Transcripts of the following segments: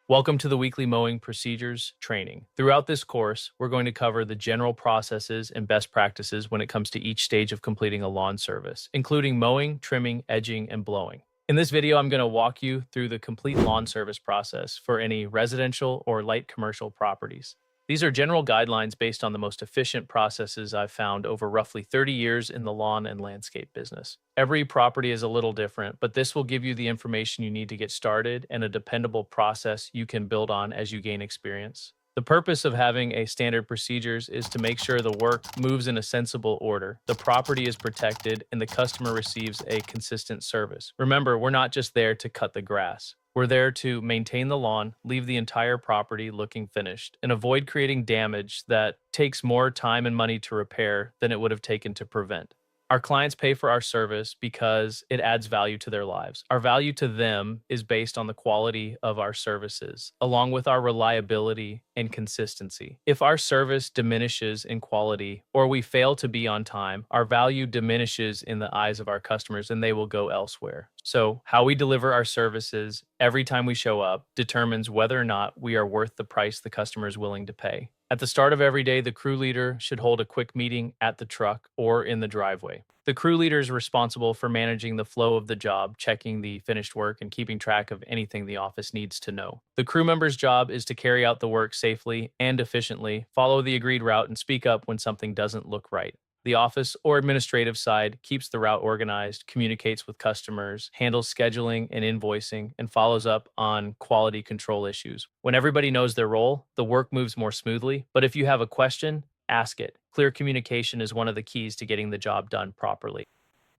Welcome to the weekly mowing procedures training. Throughout this course, we're going to cover the general processes and best practices when it comes to each stage of completing a lawn service, including mowing, trimming, edging, and blowing. In this video, I'm going to walk you through the complete lawn service process for any residential or light commercial properties. These are general guidelines based on the most efficient processes I've found over roughly 30 years in the lawn and landscape business. Every property is a little different, but this will give you the information you need to get started and a dependable process you can build on as you gain experience. The purpose of having a standard procedures is to make sure the work moves in a sensible order, the property is protected, and the customer receives a consistent service. Remember, we're not just there to cut the grass. We're there to maintain the lawn, leave the entire property looking finished, and avoid creating damage that takes more time and money to repair than it would have taken to prevent. Our clients pay for our service because it adds value to their lives. Our value to them is based on the quality of our services, along with our reliability and consistency. If our service diminishes in quality or we fail to be on time, our value diminishes in the eyes of our customers and they will go elsewhere. So, how we deliver our services every time we show up determines whether or not we are worth the price the customer is willing to pay. At the start of every day, the crew leader should hold a quick meeting at the truck or in the driveway. The crew leader is responsible for managing the flow of the job, checking the finished work, and keeping track of anything the office needs to know. The crew member's job is to carry out the work safely and efficiently, follow the agreed route, and speak up when something doesn't look right. The office or administrative side keeps the route organized, communicates with customers, handles scheduling and invoicing, and follows up on quality control issues. When everybody knows their role, the work moves more smoothly. But if you have a question, ask it. Clear communication is one of the keys to getting the job done properly.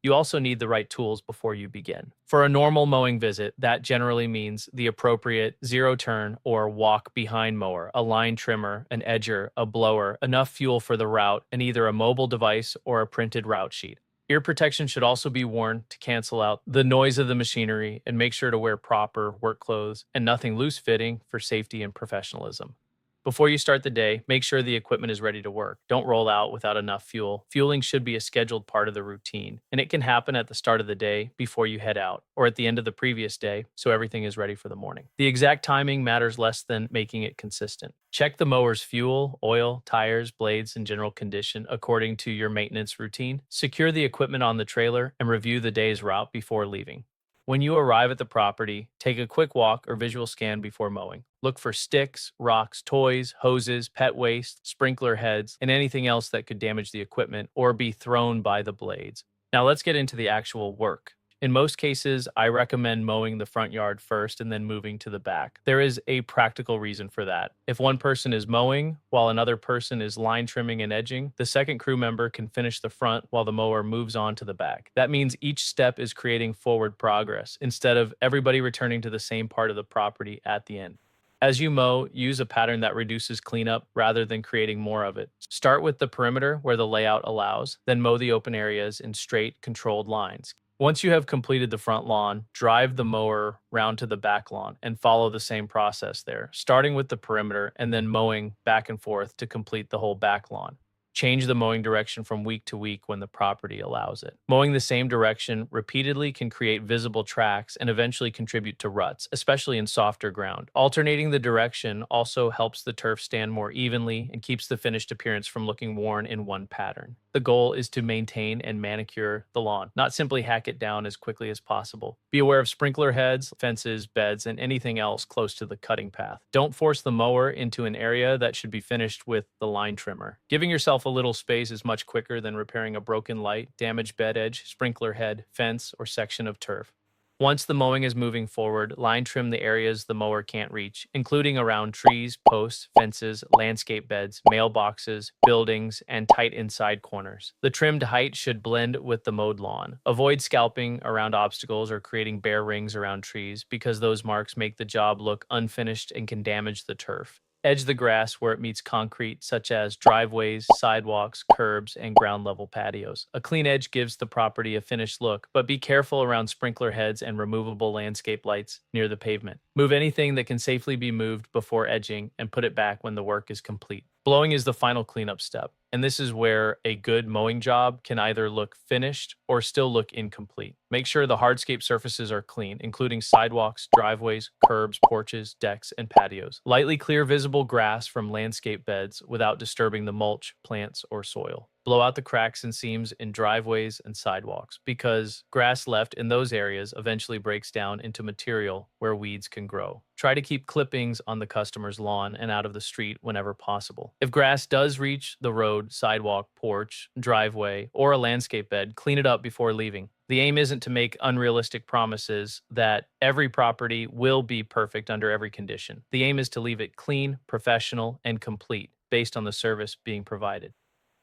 You also need the right tools before you begin. For a normal mowing visit, that generally means the appropriate zero-turn or walk-behind mower, a line trimmer, an edger, a blower, enough fuel for the route, and either a mobile device or a printed route sheet. Ear protection should also be worn to cancel out the noise of the machinery, and make sure to wear proper work clothes and nothing loose-fitting for safety and professionalism. Before you start the day, make sure the equipment is ready to work. Don't roll out without enough fuel. Fueling should be a scheduled part of the routine, and it can happen at the start of the day before you head out, or at the end of the previous day, so everything is ready for the morning. The exact timing matters less than making it consistent. Check the mower's fuel, oil, tires, blades, and general condition according to your maintenance routine. Secure the equipment on the trailer and review the day's route before leaving. When you arrive at the property, take a quick walk or visual scan before mowing. Look for sticks, rocks, toys, hoses, pet waste, sprinkler heads, and anything else that could damage the equipment or be thrown by the blades. Now let's get into the actual work. In most cases, I recommend mowing the front yard first and then moving to the back. There is a practical reason for that. If one person is mowing while another person is line trimming and edging, the second crew member can finish the front while the mower moves on to the back. That means each step is creating forward progress instead of everybody returning to the same part of the property at the end. As you mow, use a pattern that reduces cleanup rather than creating more of it. Start with the perimeter where the layout allows, then mow the open areas in straight, controlled lines. Once you have completed the front lawn, drive the mower round to the back lawn and follow the same process there, starting with the perimeter and then mowing back and forth to complete the whole back lawn. Change the mowing direction from week to week when the property allows it. Mowing the same direction repeatedly can create visible tracks and eventually contribute to ruts, especially in softer ground. Alternating the direction also helps the turf stand more evenly and keeps the finished appearance from looking worn in one pattern. The goal is to maintain and manicure the lawn, not simply hack it down as quickly as possible. Be aware of sprinkler heads, fences, beds, and anything else close to the cutting path. Don't force the mower into an area that should be finished with the line trimmer. Giving yourself a little space is much quicker than repairing a broken light, damaged bed edge, sprinkler head, fence, or section of turf. Once the mowing is moving forward, line trim the areas the mower can't reach, including around trees, posts, fences, landscape beds, mailboxes, buildings, and tight inside corners. The trimmed height should blend with the mowed lawn. Avoid scalping around obstacles or creating bare rings around trees because those marks make the job look unfinished and can damage the turf. Edge the grass where it meets concrete, such as driveways, sidewalks, curbs, and ground level patios. A clean edge gives the property a finished look, but be careful around sprinkler heads and removable landscape lights near the pavement. Move anything that can safely be moved before edging and put it back when the work is complete. Blowing is the final cleanup step. And this is where a good mowing job can either look finished or still look incomplete. Make sure the hardscape surfaces are clean, including sidewalks, driveways, curbs, porches, decks, and patios. Lightly clear visible grass from landscape beds without disturbing the mulch, plants, or soil. Blow out the cracks and seams in driveways and sidewalks because grass left in those areas eventually breaks down into material where weeds can grow. Try to keep clippings on the customer's lawn and out of the street whenever possible. If grass does reach the road, sidewalk, porch, driveway, or a landscape bed, clean it up before leaving. The aim isn't to make unrealistic promises that every property will be perfect under every condition. The aim is to leave it clean, professional, and complete based on the service being provided.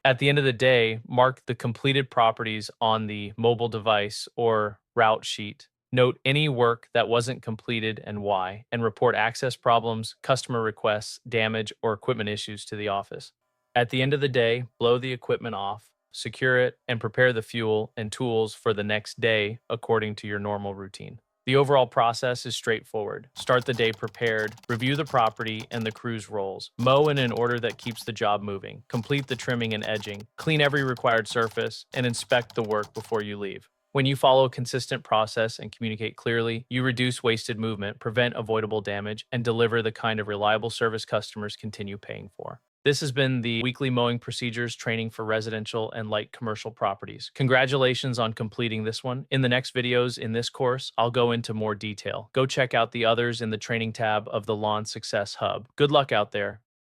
At the end of the day, mark the completed properties on the mobile device or route sheet. Note any work that wasn't completed and why, and report access problems, customer requests, damage, or equipment issues to the office. At the end of the day, blow the equipment off, secure it, and prepare the fuel and tools for the next day according to your normal routine. The overall process is straightforward. Start the day prepared, review the property and the crew's roles, mow in an order that keeps the job moving, complete the trimming and edging, clean every required surface, and inspect the work before you leave. When you follow a consistent process and communicate clearly, you reduce wasted movement, prevent avoidable damage, and deliver the kind of reliable service customers continue paying for. This has been the weekly mowing procedures training for residential and light commercial properties. Congratulations on completing this one. In the next videos in this course, I'll go into more detail. Go check out the others in the training tab of the Lawn Success Hub. Good luck out there.